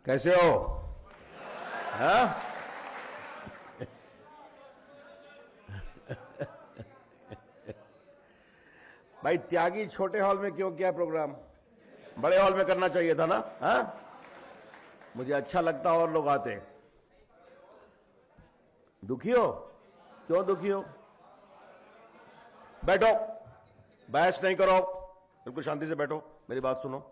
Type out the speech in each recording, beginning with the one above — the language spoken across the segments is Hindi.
कैसे हो? हाँ? भाई त्यागी छोटे हॉल में क्यों किया प्रोग्राम? बड़े हॉल में करना चाहिए था ना? हाँ? मुझे अच्छा लगता और लोग आते। दुखी हो? क्यों दुखी हो? बैठो, बहस नहीं करो, बिल्कुल शांति से बैठो, मेरी बात सुनो।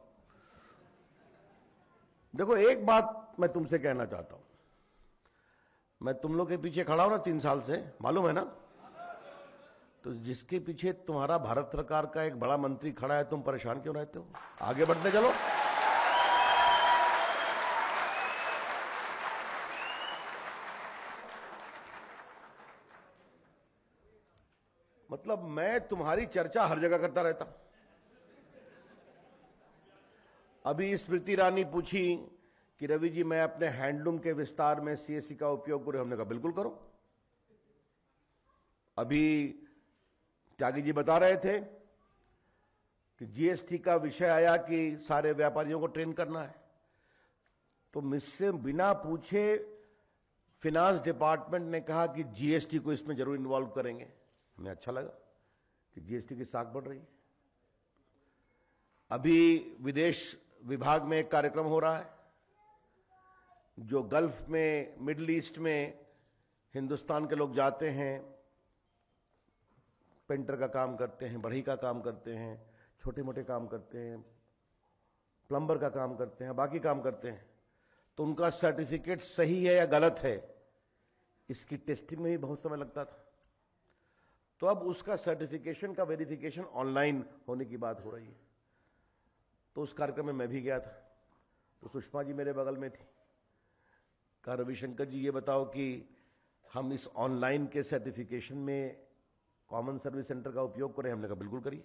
देखो, एक बात मैं तुमसे कहना चाहता हूं। मैं तुम लोग के पीछे खड़ा हूं ना 3 साल से, मालूम है ना? तो जिसके पीछे तुम्हारा भारत सरकार का एक बड़ा मंत्री खड़ा है, तुम परेशान क्यों रहते हो? आगे बढ़ते चलो। मतलब मैं तुम्हारी चर्चा हर जगह करता रहता हूं। अभी स्मृति ईरानी पूछी कि रवि जी मैं अपने हैंडलूम के विस्तार में सीएससी का उपयोग करूं। हमने कहा बिल्कुल करो। अभी त्यागी जी बता रहे थे कि जीएसटी का विषय आया कि सारे व्यापारियों को ट्रेन करना है, तो मुझसे बिना पूछे फिनांस डिपार्टमेंट ने कहा कि जीएसटी को इसमें जरूर इन्वॉल्व करेंगे। हमें अच्छा लगा कि जीएसटी की साख बढ़ रही है। अभी विदेश विभाग में एक कार्यक्रम हो रहा है जो गल्फ में, मिडिल ईस्ट में हिंदुस्तान के लोग जाते हैं, पेंटर का काम करते हैं, बढ़ई का काम करते हैं, छोटे मोटे काम करते हैं, प्लम्बर का काम करते हैं, बाकी काम करते हैं, तो उनका सर्टिफिकेट सही है या गलत है इसकी टेस्टिंग में भी बहुत समय लगता था। तो अब उसका सर्टिफिकेशन का वेरिफिकेशन ऑनलाइन होने की बात हो रही है। तो उस कार्यक्रम में मैं भी गया था। तो सुषमा जी मेरे बगल में थी। कहा रविशंकर जी ये बताओ कि हम इस ऑनलाइन के सर्टिफिकेशन में कॉमन सर्विस सेंटर का उपयोग करें। हमने कहा बिल्कुल करिए।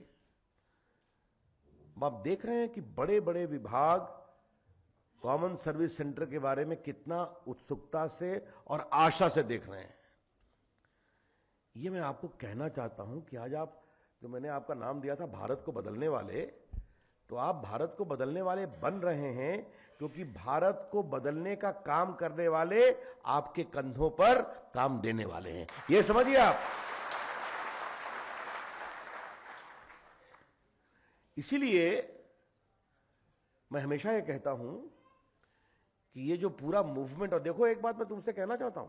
आप देख रहे हैं कि बड़े बड़े विभाग कॉमन सर्विस सेंटर के बारे में कितना उत्सुकता से और आशा से देख रहे हैं। ये मैं आपको कहना चाहता हूं कि आज आप, जो मैंने आपका नाम दिया था भारत को बदलने वाले, तो आप भारत को बदलने वाले बन रहे हैं क्योंकि भारत को बदलने का काम करने वाले आपके कंधों पर काम देने वाले हैं। ये समझिए आप। इसीलिए मैं हमेशा ये कहता हूं कि ये जो पूरा मूवमेंट, और देखो एक बात मैं तुमसे कहना चाहता हूं,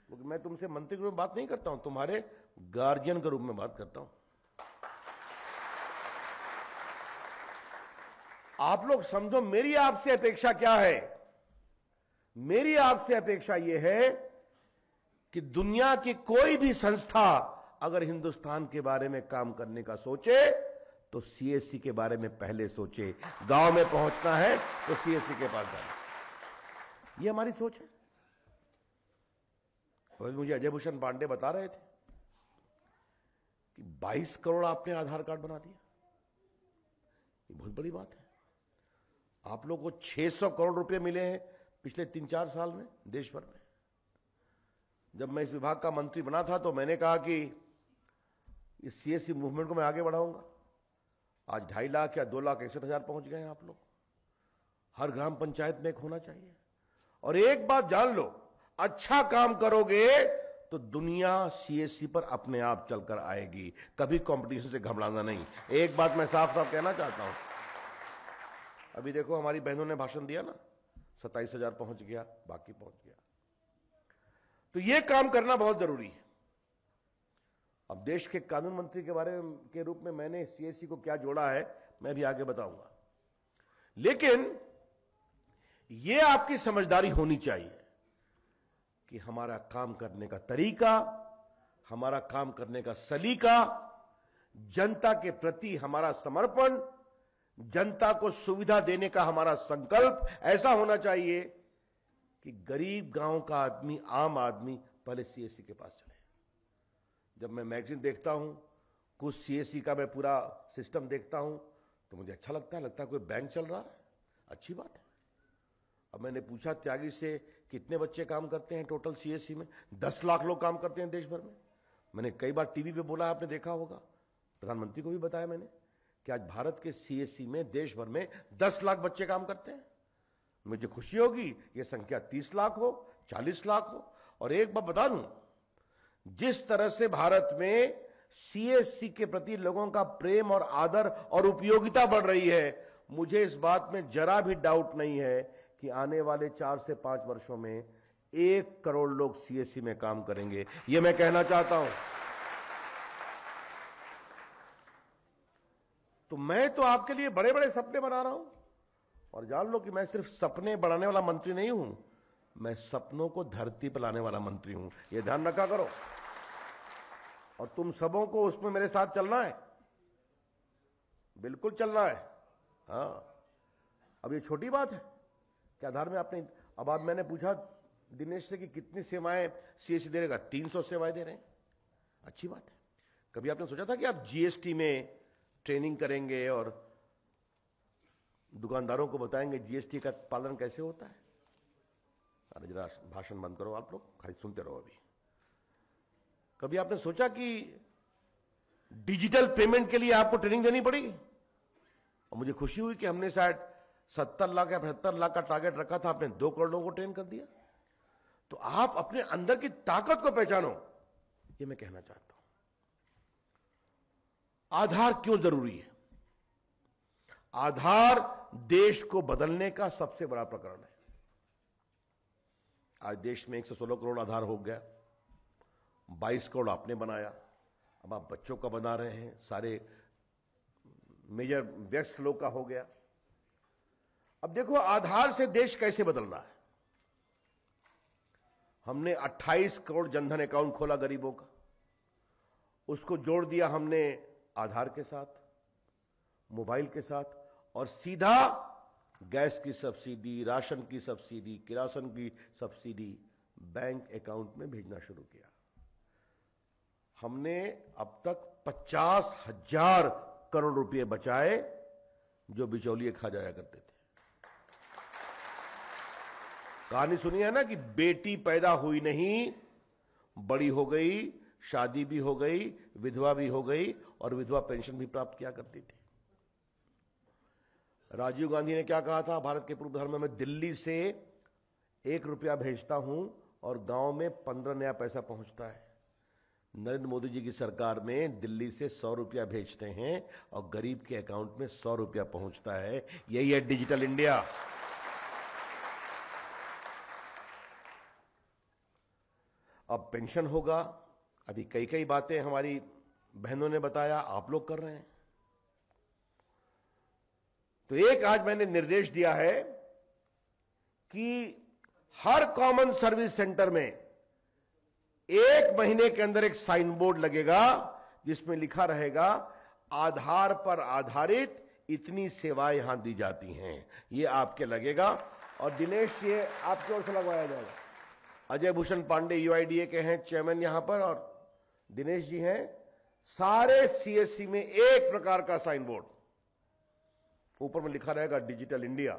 क्योंकि मैं तुमसे मंत्री के रूप में बात नहीं करता हूं, तुम्हारे गार्जियन के रूप में बात करता हूं। आप लोग समझो मेरी आपसे अपेक्षा क्या है। मेरी आपसे अपेक्षा यह है कि दुनिया की कोई भी संस्था अगर हिंदुस्तान के बारे में काम करने का सोचे तो सीएससी के बारे में पहले सोचे। गांव में पहुंचना है तो सीएससी के पास जाना। यह हमारी सोच है। अभी मुझे अजय भूषण पांडे बता रहे थे कि 22 करोड़ आपने आधार कार्ड बना दिया। ये बहुत बड़ी बात है। आप लोगों को 600 करोड़ रुपए मिले हैं पिछले 3-4 साल में देश भर में। जब मैं इस विभाग का मंत्री बना था तो मैंने कहा कि इस सीएससी मूवमेंट को मैं आगे बढ़ाऊंगा। आज 2.5 लाख या 2,61,000 पहुंच गए हैं आप लोग। हर ग्राम पंचायत में एक होना चाहिए। और एक बात जान लो, अच्छा काम करोगे तो दुनिया सीएससी पर अपने आप चलकर आएगी। कभी कंपटीशन से घबराना नहीं। एक बात मैं साफ साफ कहना चाहता हूं। अभी देखो हमारी बहनों ने भाषण दिया ना, 27,000 पहुंच गया, बाकी पहुंच गया। तो यह काम करना बहुत जरूरी है। अब देश के कानून मंत्री के बारे में के रूप में मैंने सीएससी को क्या जोड़ा है मैं भी आगे बताऊंगा। लेकिन यह आपकी समझदारी होनी चाहिए कि हमारा काम करने का तरीका, हमारा काम करने का सलीका, जनता के प्रति हमारा समर्पण, जनता को सुविधा देने का हमारा संकल्प ऐसा होना चाहिए कि गरीब गांव का आदमी, आम आदमी पहले सीएससी के पास चले। जब मैं मैगजीन देखता हूं, कुछ सीएससी का मैं पूरा सिस्टम देखता हूं तो मुझे अच्छा लगता है कोई बैंक चल रहा है। अच्छी बात है। अब मैंने पूछा त्यागी से कितने बच्चे काम करते हैं टोटल सीएससी में। 10 लाख लोग काम करते हैं देश भर में। मैंने कई बार टीवी पे बोला, आपने देखा होगा, प्रधानमंत्री को भी बताया मैंने कि आज भारत के सीएससी में देश भर में 10 लाख बच्चे काम करते हैं। मुझे खुशी होगी ये संख्या 30 लाख हो, 40 लाख हो। और एक बात बता दूं, जिस तरह से भारत में सीएससी के प्रति लोगों का प्रेम और आदर और उपयोगिता बढ़ रही है, मुझे इस बात में जरा भी डाउट नहीं है कि आने वाले 4 से 5 वर्षों में 1 करोड़ लोग सीएससी में काम करेंगे। यह मैं कहना चाहता हूं। तो मैं तो आपके लिए बड़े बड़े सपने बना रहा हूं, और जान लो कि मैं सिर्फ सपने बढ़ाने वाला मंत्री नहीं हूं, मैं सपनों को धरती पर लाने वाला मंत्री हूं। यह ध्यान रखा करो। और तुम सबों को उसमें मेरे साथ चलना है, बिल्कुल चलना है। हाँ, अब ये छोटी बात है कि आधार में आपने, अब आप, मैंने पूछा दिनेश से कि कितनी सेवाएं सीएससी दे रहेगा, 300 सेवाएं दे रहे हैं। अच्छी बात है। कभी आपने सोचा था कि आप जीएसटी में ट्रेनिंग करेंगे और दुकानदारों को बताएंगे जीएसटी का पालन कैसे होता है? अरे जरा भाषण बंद करो, आप लोग खाली सुनते रहो। अभी कभी आपने सोचा कि डिजिटल पेमेंट के लिए आपको ट्रेनिंग देनी पड़ेगी? और मुझे खुशी हुई कि हमने शायद 70 लाख या 75 लाख का टारगेट रखा था, आपने 2 करोड़ लोगों को ट्रेन कर दिया। तो आप अपने अंदर की ताकत को पहचानो, ये मैं कहना चाहता हूं। आधार क्यों जरूरी है? आधार देश को बदलने का सबसे बड़ा प्रकरण है। आज देश में 116 करोड़ आधार हो गया, 22 करोड़ आपने बनाया, अब आप बच्चों का बना रहे हैं, सारे मेजर वयस्क लोग का हो गया। अब देखो आधार से देश कैसे बदल रहा है। हमने 28 करोड़ जनधन अकाउंट खोला गरीबों का, उसको जोड़ दिया हमने आधार के साथ, मोबाइल के साथ, और सीधा गैस की सब्सिडी, राशन की सब्सिडी, किरासन की सब्सिडी बैंक अकाउंट में भेजना शुरू किया। हमने अब तक 50,000 करोड़ रुपए बचाए जो बिचौलिए खा जाया करते थे। कहानी सुनी है ना कि बेटी पैदा हुई नहीं, बड़ी हो गई, शादी भी हो गई, विधवा भी हो गई, और विधवा पेंशन भी प्राप्त किया करती थी। राजीव गांधी ने क्या कहा था, भारत के पूर्व प्रधानमंत्री, मैं दिल्ली से 1 रुपया भेजता हूं और गांव में 15 नया पैसा पहुंचता है। नरेंद्र मोदी जी की सरकार में दिल्ली से 100 रुपया भेजते हैं और गरीब के अकाउंट में 100 रुपया पहुंचता है। यही है डिजिटल इंडिया। अब पेंशन होगा, अभी कई कई बातें हमारी बहनों ने बताया, आप लोग कर रहे हैं। तो एक आज मैंने निर्देश दिया है कि हर कॉमन सर्विस सेंटर में 1 महीने के अंदर एक साइन बोर्ड लगेगा जिसमें लिखा रहेगा आधार पर आधारित इतनी सेवाएं यहां दी जाती हैं। ये आपके लगेगा, और दिनेश ये आपकी ओर से लगवाया जाएगा। अजय भूषण पांडे यूआईडीए के हैं चेयरमैन यहां पर, और दिनेश जी हैं। सारे सीएससी में एक प्रकार का साइन बोर्ड, ऊपर में लिखा रहेगा डिजिटल इंडिया,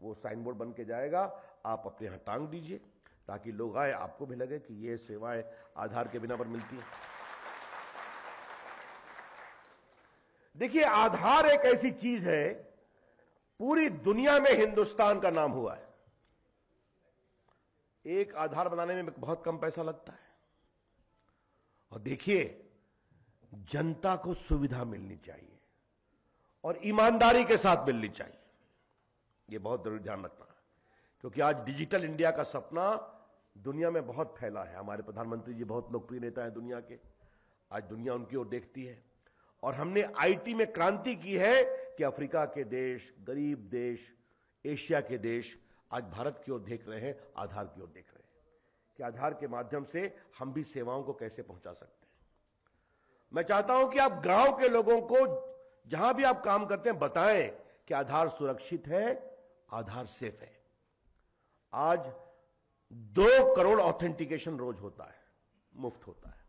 वो साइन बोर्ड बन के जाएगा। आप अपने यहां टांग दीजिए ताकि लोग आए, आपको भी लगे कि ये सेवाएं आधार के बिना पर मिलती हैं। देखिए, आधार एक ऐसी चीज है, पूरी दुनिया में हिंदुस्तान का नाम हुआ है। एक आधार बनाने में बहुत कम पैसा लगता है, और देखिए जनता को सुविधा मिलनी चाहिए और ईमानदारी के साथ मिलनी चाहिए। यह बहुत जरूरी ध्यान रखना है, क्योंकि आज डिजिटल इंडिया का सपना दुनिया में बहुत फैला है। हमारे प्रधानमंत्री जी बहुत लोकप्रिय नेता हैं दुनिया के, आज दुनिया उनकी ओर देखती है। और हमने आईटी में क्रांति की है कि अफ्रीका के देश, गरीब देश, एशिया के देश आज भारत की ओर देख रहे हैं, आधार की ओर देख रहे हैं कि आधार के माध्यम से हम भी सेवाओं को कैसे पहुंचा सकते हैं। मैं चाहता हूं कि आप गांव के लोगों को, जहां भी आप काम करते हैं, बताएं कि आधार सुरक्षित है, आधार सेफ है। आज 2 करोड़ ऑथेंटिकेशन रोज होता है, मुफ्त होता है।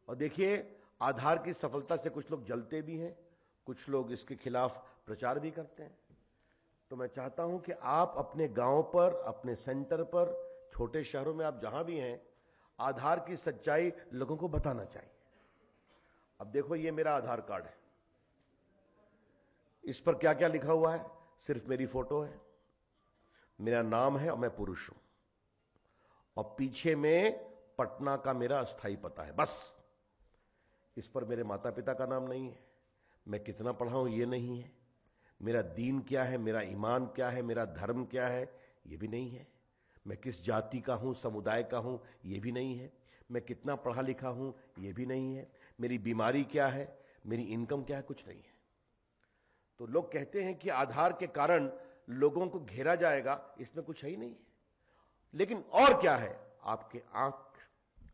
और देखिए, आधार की सफलता से कुछ लोग जलते भी हैं, कुछ लोग इसके खिलाफ प्रचार भी करते हैं। तो मैं चाहता हूं कि आप अपने गांव पर, अपने सेंटर पर, छोटे शहरों में आप जहां भी हैं, आधार की सच्चाई लोगों को बताना चाहिए। अब देखो, ये मेरा आधार कार्ड है, इस पर क्या क्या लिखा हुआ है, सिर्फ मेरी फोटो है, मेरा नाम है और मैं पुरुष हूं, और पीछे में पटना का मेरा अस्थाई पता है, बस। इस पर मेरे माता पिता का नाम नहीं है, मैं कितना पढ़ा हूं ये नहीं है, मेरा दीन क्या है, मेरा ईमान क्या है, मेरा धर्म क्या है ये भी नहीं है, मैं किस जाति का हूं, समुदाय का हूं ये भी नहीं है, मैं कितना पढ़ा लिखा हूं ये भी नहीं है, मेरी बीमारी क्या है, मेरी इनकम क्या है, कुछ नहीं है। तो लोग कहते हैं कि आधार के कारण लोगों को घेरा जाएगा, इसमें कुछ है ही नहीं है। लेकिन और क्या है, आपके आंख,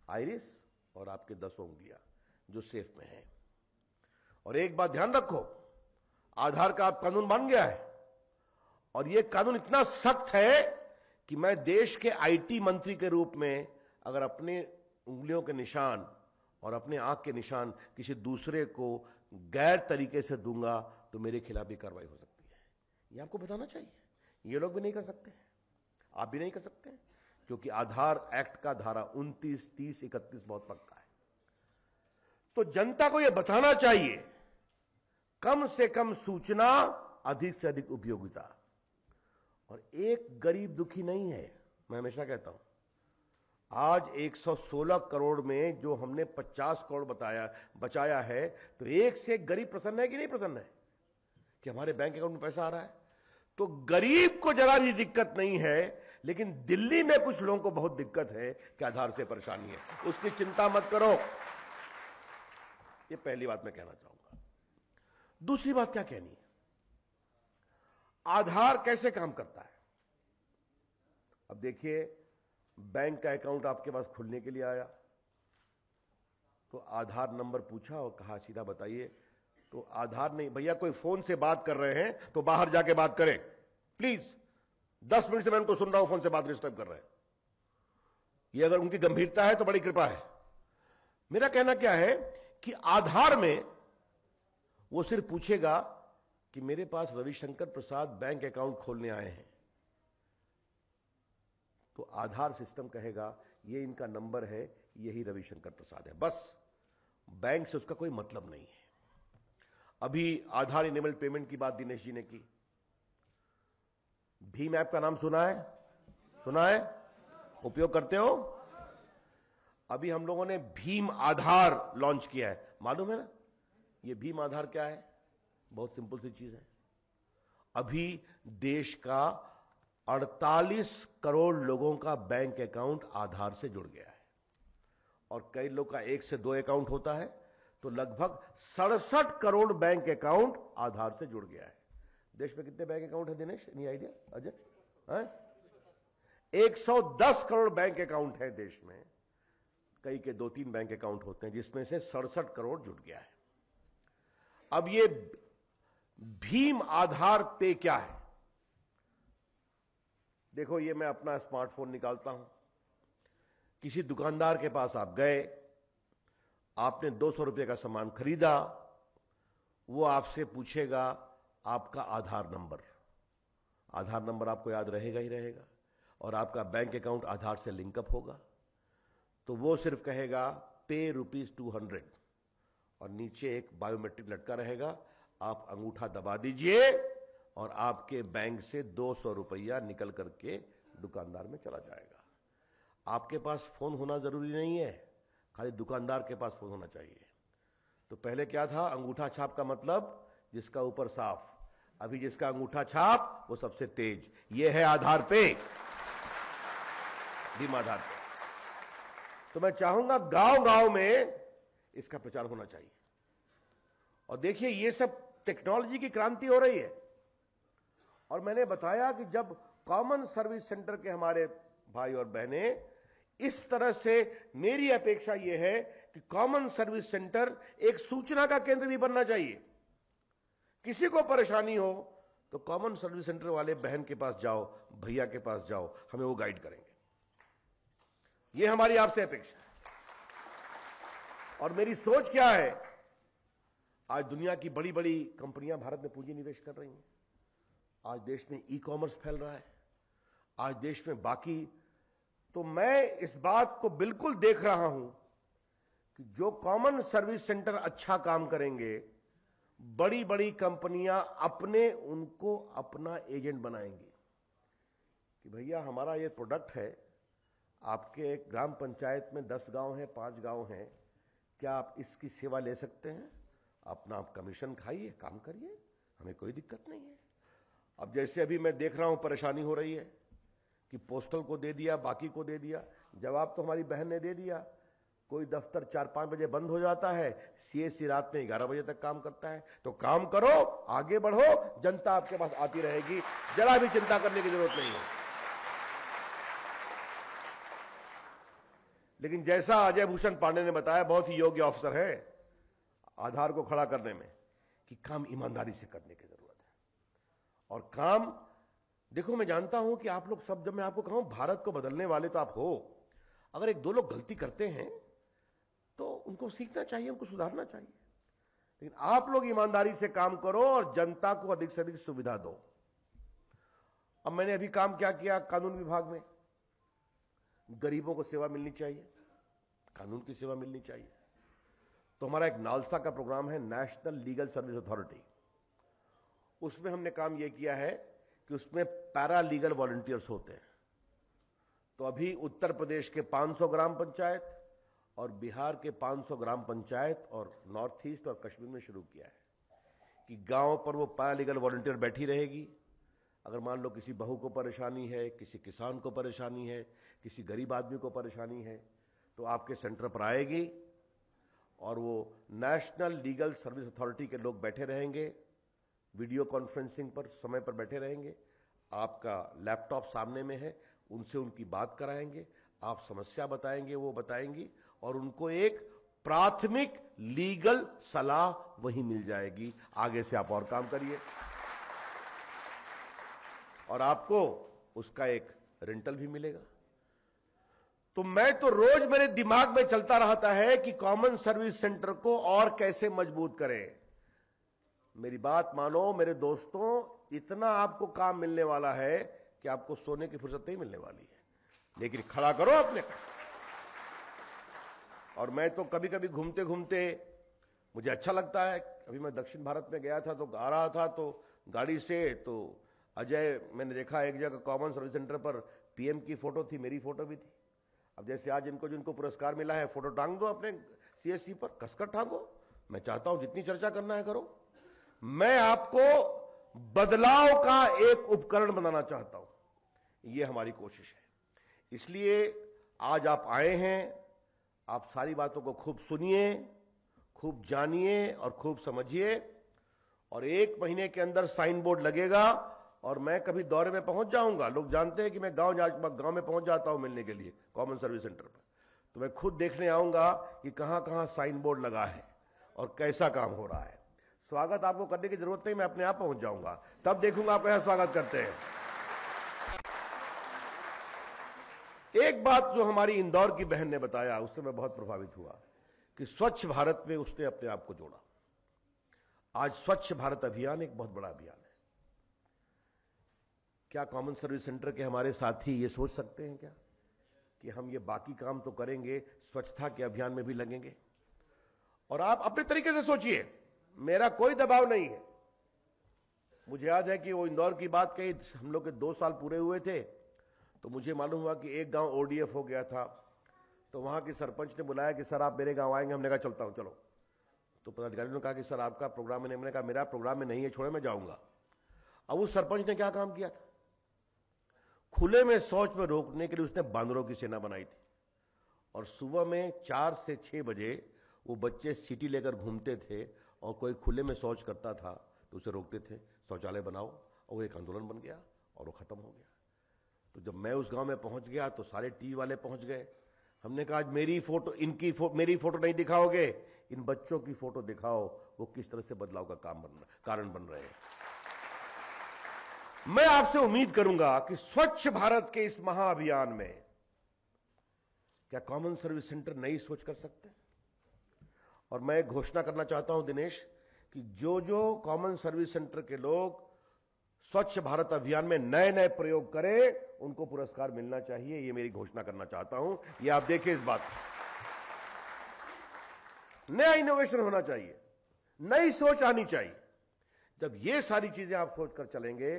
आइरिस और आपके 10 उंगलियां जो सेफ में है। और एक बात ध्यान रखो, आधार का आप कानून बन गया है, और यह कानून इतना सख्त है कि मैं देश के आईटी मंत्री के रूप में अगर अपने उंगलियों के निशान और अपने आंख के निशान किसी दूसरे को गैर तरीके से दूंगा तो मेरे खिलाफ भी कार्रवाई हो सकती है। यह आपको बताना चाहिए। ये लोग भी नहीं कर सकते, आप भी नहीं कर सकते, क्योंकि आधार एक्ट का धारा 29, 30, 31 बहुत पक्का है। तो जनता को यह बताना चाहिए, कम से कम सूचना, अधिक से अधिक उपयोगिता। और एक गरीब दुखी नहीं है, मैं हमेशा कहता हूं। आज 116 करोड़ में जो हमने 50 करोड़ बचाया है, तो एक से एक गरीब प्रसन्न है कि नहीं प्रसन्न है कि हमारे बैंक अकाउंट में पैसा आ रहा है। तो गरीब को जरा भी दिक्कत नहीं है, लेकिन दिल्ली में कुछ लोगों को बहुत दिक्कत है कि आधार से परेशानी है, उसकी चिंता मत करो। ये पहली बात मैं कहना चाहूंगा। दूसरी बात क्या कहनी है, आधार कैसे काम करता है। अब देखिए, बैंक का अकाउंट आपके पास खुलने के लिए आया तो आधार नंबर पूछा और कहा सीधा बताइए, तो आधार नहीं, भैया कोई फोन से बात कर रहे हैं तो बाहर जाके बात करें प्लीज, 10 मिनट से मैं उनको सुन रहा हूं, फोन से बात डिस्टर्ब कर रहे हैं। ये अगर उनकी गंभीरता है तो बड़ी कृपा है। मेरा कहना क्या है कि आधार में वो सिर्फ पूछेगा कि मेरे पास रविशंकर प्रसाद बैंक अकाउंट खोलने आए हैं, तो आधार सिस्टम कहेगा ये इनका नंबर है, यही रविशंकर प्रसाद है, बस। बैंक से उसका कोई मतलब नहीं है। अभी आधार इनेबल्ड पेमेंट की बात दिनेश जी ने की, भीम ऐप का नाम सुना है? सुना है? उपयोग करते हो? अभी हम लोगों ने भीम आधार लॉन्च किया है, मालूम है ना? ये भीम आधार क्या है? बहुत सिंपल सी चीज है। अभी देश का 48 करोड़ लोगों का बैंक अकाउंट आधार से जुड़ गया है, और कई लोग का 1 से 2 अकाउंट होता है, तो लगभग 67 करोड़ बैंक अकाउंट आधार से जुड़ गया है। देश में कितने बैंक अकाउंट है Dinesh, any idea? Ajay, 110 crore bank account है देश में, कई के 2-3 बैंक अकाउंट होते हैं, जिसमें से 67 करोड़ जुड़ गया है। अब ये भीम आधार पे क्या है? देखो, ये मैं अपना स्मार्टफोन निकालता हूं, किसी दुकानदार के पास आप गए, आपने 200 रुपए का सामान खरीदा, वो आपसे पूछेगा आपका आधार नंबर। आधार नंबर आपको याद रहेगा ही रहेगा, और आपका बैंक अकाउंट आधार से लिंकअप होगा, तो वो सिर्फ कहेगा पे ₹200, और नीचे एक बायोमेट्रिक लटका रहेगा, आप अंगूठा दबा दीजिए और आपके बैंक से 200 रुपया निकल करके दुकानदार में चला जाएगा। आपके पास फोन होना जरूरी नहीं है, खाली दुकानदार के पास फोन होना चाहिए। तो पहले क्या था, अंगूठा छाप का मतलब जिसका ऊपर साफ, अभी जिसका अंगूठा छाप वो सबसे तेज। ये है आधार पे, भीम आधार पे। तो मैं चाहूंगा गांव गांव में इसका प्रचार होना चाहिए। और देखिए, ये सब टेक्नोलॉजी की क्रांति हो रही है। और मैंने बताया कि जब कॉमन सर्विस सेंटर के हमारे भाई और बहनें, इस तरह से मेरी अपेक्षा यह है कि कॉमन सर्विस सेंटर एक सूचना का केंद्र भी बनना चाहिए। किसी को परेशानी हो तो कॉमन सर्विस सेंटर वाले बहन के पास जाओ, भैया के पास जाओ, हमें वो गाइड करेंगे। यह हमारी आपसे अपेक्षा है। और मेरी सोच क्या है, आज दुनिया की बड़ी बड़ी कंपनियां भारत में पूंजी निवेश कर रही हैं, आज देश में ई कॉमर्स फैल रहा है, आज देश में बाकी, तो मैं इस बात को बिल्कुल देख रहा हूं कि जो कॉमन सर्विस सेंटर अच्छा काम करेंगे, बड़ी बड़ी कंपनियां उनको अपना एजेंट बनाएंगी कि कि भैया हमारा ये प्रोडक्ट है, आपके ग्राम पंचायत में 10 गांव हैं, 5 गांव हैं, क्या आप इसकी सेवा ले सकते हैं? अपना आप कमीशन खाइए, काम करिए, हमें कोई दिक्कत नहीं है। अब जैसे अभी मैं देख रहा हूं परेशानी हो रही है कि पोस्टल को दे दिया, बाकी को दे दिया। जवाब तो हमारी बहन ने दे दिया, कोई दफ्तर 4-5 बजे बंद हो जाता है, सीएससी रात में 11 बजे तक काम करता है। तो काम करो, आगे बढ़ो, जनता आपके पास आती रहेगी, जरा भी चिंता करने की जरूरत नहीं है। लेकिन जैसा अजय भूषण पांडे ने बताया, बहुत ही योग्य अफसर है आधार को खड़ा करने में, कि काम ईमानदारी से करने की जरूरत है। और काम देखो, मैं जानता हूं कि आप लोग सब, जब मैं आपको कहूं भारत को बदलने वाले तो आप हो, अगर 1-2 लोग गलती करते हैं तो उनको सीखना चाहिए, उनको सुधारना चाहिए। लेकिन आप लोग ईमानदारी से काम करो और जनता को अधिक से अधिक सुविधा दो। अब मैंने अभी काम क्या किया कानून विभाग में, गरीबों को सेवा मिलनी चाहिए, कानून की सेवा मिलनी चाहिए। तो हमारा एक नालसा का प्रोग्राम है, नेशनल लीगल सर्विस अथॉरिटी। उसमें हमने काम यह किया है कि उसमें पैरा लीगल वॉलंटियर्स होते हैं। तो अभी उत्तर प्रदेश के 500 ग्राम पंचायत और बिहार के 500 ग्राम पंचायत और नॉर्थ ईस्ट और कश्मीर में शुरू किया है कि गांव पर वो पैरा लीगल वॉलंटियर बैठी रहेगी। अगर मान लो किसी बहू को परेशानी है, किसी किसान को परेशानी है, किसी गरीब आदमी को परेशानी है, तो आपके सेंटर पर आएगी और वो नेशनल लीगल सर्विस अथॉरिटी के लोग बैठे रहेंगे, वीडियो कॉन्फ्रेंसिंग पर समय पर बैठे रहेंगे, आपका लैपटॉप सामने में है, उनसे उनकी बात कराएंगे, आप समस्या बताएंगे, वो बताएंगी, और उनको एक प्राथमिक लीगल सलाह वहीं मिल जाएगी। आगे से आप और काम करिए और आपको उसका एक रेंटल भी मिलेगा। तो मैं तो रोज मेरे दिमाग में चलता रहता है कि कॉमन सर्विस सेंटर को और कैसे मजबूत करें। मेरी बात मानो मेरे दोस्तों, इतना आपको काम मिलने वाला है कि आपको सोने की फुर्सत नहीं मिलने वाली है, लेकिन खड़ा करो अपने। और मैं तो कभी कभी घूमते घूमते मुझे अच्छा लगता है। अभी मैं दक्षिण भारत में गया था, तो आ रहा था तो गाड़ी से, तो अजय मैंने देखा एक जगह कॉमन सर्विस सेंटर पर पीएम की फोटो थी, मेरी फोटो भी थी। अब जैसे आज जिनको जिनको पुरस्कार मिला है, फोटो टांग दो अपने सीएससी पर, कसकर टांगो। मैं चाहता हूं जितनी चर्चा करना है करो। मैं आपको बदलाव का एक उपकरण बनाना चाहता हूं, यह हमारी कोशिश है। इसलिए आज आप आए हैं, आप सारी बातों को खूब सुनिए, खूब जानिए और खूब समझिए। और 1 महीने के अंदर साइन बोर्ड लगेगा और मैं कभी दौरे में पहुंच जाऊंगा। लोग जानते हैं कि मैं गांव में पहुंच जाता हूं मिलने के लिए कॉमन सर्विस सेंटर पर। तो मैं खुद देखने आऊंगा कि कहां कहां साइन बोर्ड लगा है और कैसा काम हो रहा है। स्वागत आपको करने की जरूरत नहीं, मैं अपने आप पहुंच जाऊंगा, तब देखूंगा आप कैसा स्वागत करते हैं। एक बात जो हमारी इंदौर की बहन ने बताया, उससे मैं बहुत प्रभावित हुआ कि स्वच्छ भारत में उसने अपने आप को जोड़ा। आज स्वच्छ भारत अभियान एक बहुत बड़ा अभियान है। क्या कॉमन सर्विस सेंटर के हमारे साथी ये सोच सकते हैं क्या कि हम ये बाकी काम तो करेंगे, स्वच्छता के अभियान में भी लगेंगे? और आप अपने तरीके से सोचिए, मेरा कोई दबाव नहीं है। मुझे याद है कि वो इंदौर की बात कही, हम लोग के 2 साल पूरे हुए थे, तो मुझे मालूम हुआ कि एक गांव ओडीएफ हो गया था। तो वहां के सरपंच ने बुलाया कि सर आप मेरे गांव आएंगे। हमने कहा चलता हूं, चलो। तो पदाधिकारी ने कहा कि सर आपका प्रोग्राम में नहीं। मैंने कहा मेरा प्रोग्राम में नहीं है, छोड़े मैं जाऊंगा। अब उस सरपंच ने क्या काम किया था, खुले में शौच में रोकने के लिए उसने बांदरों की सेना बनाई थी। और सुबह में 4 से 6 बजे वो बच्चे सीटी लेकर घूमते थे और कोई खुले में शौच करता था तो उसे रोकते थे, शौचालय बनाओ। और वो एक आंदोलन बन गया और वो खत्म हो गया। तो जब मैं उस गांव में पहुंच गया तो सारे टीवी वाले पहुंच गए। हमने कहा आज मेरी फोटो मेरी फोटो नहीं दिखाओगे, इन बच्चों की फोटो दिखाओ, वो किस तरह से बदलाव का कारण बन रहे हैं। मैं आपसे उम्मीद करूंगा कि स्वच्छ भारत के इस महाअभियान में क्या कॉमन सर्विस सेंटर नई सोच कर सकते हैं। और मैं घोषणा करना चाहता हूं दिनेश, कि जो जो कॉमन सर्विस सेंटर के लोग स्वच्छ भारत अभियान में नए नए प्रयोग करें, उनको पुरस्कार मिलना चाहिए। ये मेरी घोषणा करना चाहता हूं। ये आप देखिए, इस बात नया इनोवेशन होना चाहिए, नई सोच आनी चाहिए। जब ये सारी चीजें आप सोचकर चलेंगे,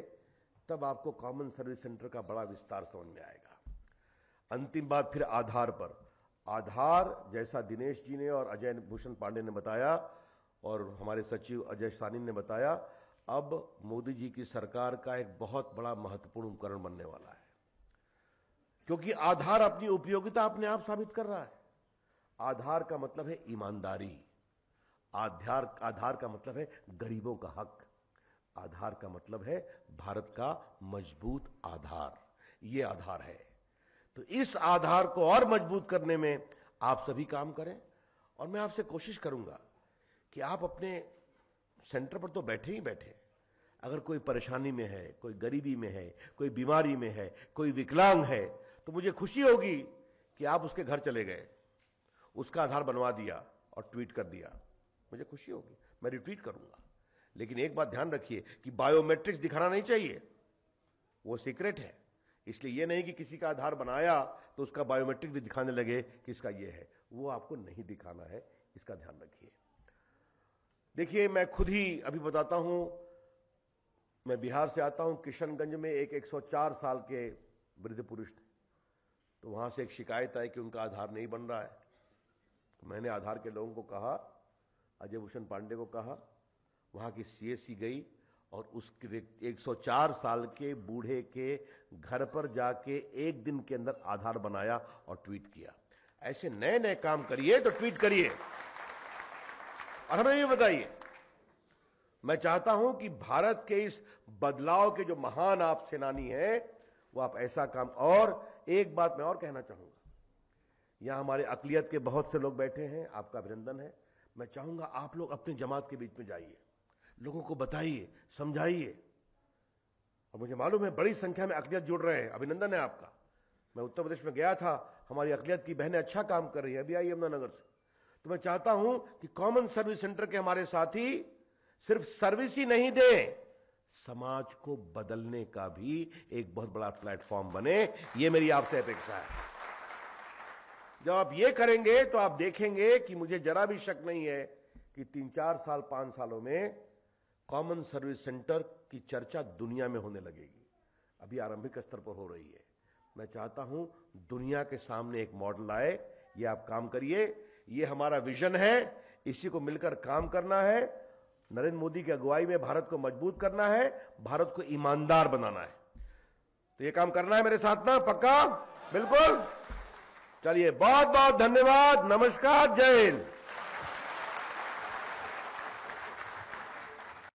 तब आपको कॉमन सर्विस सेंटर का बड़ा विस्तार समझ में आएगा। अंतिम बात फिर आधार पर। आधार जैसा दिनेश जी ने और अजय भूषण पांडे ने बताया और हमारे सचिव अजय सानी ने बताया, अब मोदी जी की सरकार का एक बहुत बड़ा महत्वपूर्ण उपकरण बनने वाला है, क्योंकि आधार अपनी उपयोगिता अपने आप साबित कर रहा है। आधार का मतलब है ईमानदारी, आधार का मतलब है गरीबों का हक, आधार का मतलब है भारत का मजबूत आधार। ये आधार है। तो इस आधार को और मजबूत करने में आप सभी काम करें और मैं आपसे कोशिश करूंगा कि आप अपने सेंटर पर तो बैठे ही बैठे, अगर कोई परेशानी में है, कोई गरीबी में है, कोई बीमारी में है, कोई विकलांग है, तो मुझे खुशी होगी कि आप उसके घर चले गए, उसका आधार बनवा दिया और ट्वीट कर दिया, मुझे खुशी होगी, मैं रिट्वीट करूंगा। लेकिन एक बात ध्यान रखिए कि बायोमेट्रिक्स दिखाना नहीं चाहिए, वो सीक्रेट है। इसलिए ये नहीं कि किसी का आधार बनाया तो उसका बायोमेट्रिक भी दिखाने लगे कि इसका ये है, वो आपको नहीं दिखाना है, इसका ध्यान रखिए। देखिए, मैं खुद ही अभी बताता हूं, मैं बिहार से आता हूं, किशनगंज में एक 104 साल के वृद्ध पुरुष थे, तो वहां से एक शिकायत आई कि उनका आधार नहीं बन रहा है। तो मैंने आधार के लोगों को कहा, अजय भूषण पांडे को कहा, वहां की सीएससी गई और उसके 104 साल के बूढ़े के घर पर जाके एक दिन के अंदर आधार बनाया और ट्वीट किया। ऐसे नए नए काम करिए तो ट्वीट करिए और हमें ये बताइए। मैं चाहता हूं कि भारत के इस बदलाव के जो महान आप सेनानी हैं, वो आप ऐसा काम। और एक बात मैं और कहना चाहूंगा, यहां हमारे अकलियत के बहुत से लोग बैठे हैं, आपका अभिनंदन है। मैं चाहूंगा आप लोग अपनी जमात के बीच में जाइए, लोगों को बताइए, समझाइए। और मुझे मालूम है बड़ी संख्या में अकलियत जुड़ रहे हैं, अभिनंदन है आपका। मैं उत्तर प्रदेश में गया था, हमारी अकलियत की बहनें अच्छा काम कर रही है, अभी आई यमुनानगर से। तो मैं चाहता हूं कि कॉमन सर्विस सेंटर के हमारे साथी सिर्फ सर्विस ही नहीं दें, समाज को बदलने का भी एक बहुत बड़ा प्लेटफॉर्म बने, ये मेरी आपसे अपेक्षा है। जब आप ये करेंगे तो आप देखेंगे कि मुझे जरा भी शक नहीं है कि 3-4 साल 5 सालों में कॉमन सर्विस सेंटर की चर्चा दुनिया में होने लगेगी। अभी आरंभिक स्तर पर हो रही है। मैं चाहता हूं दुनिया के सामने एक मॉडल आए, ये आप काम करिए, ये हमारा विजन है, इसी को मिलकर काम करना है। नरेंद्र मोदी की अगुवाई में भारत को मजबूत करना है, भारत को ईमानदार बनाना है। तो ये काम करना है मेरे साथ ना, पक्का? बिल्कुल। चलिए, बहुत बहुत धन्यवाद, नमस्कार, जय हिंद।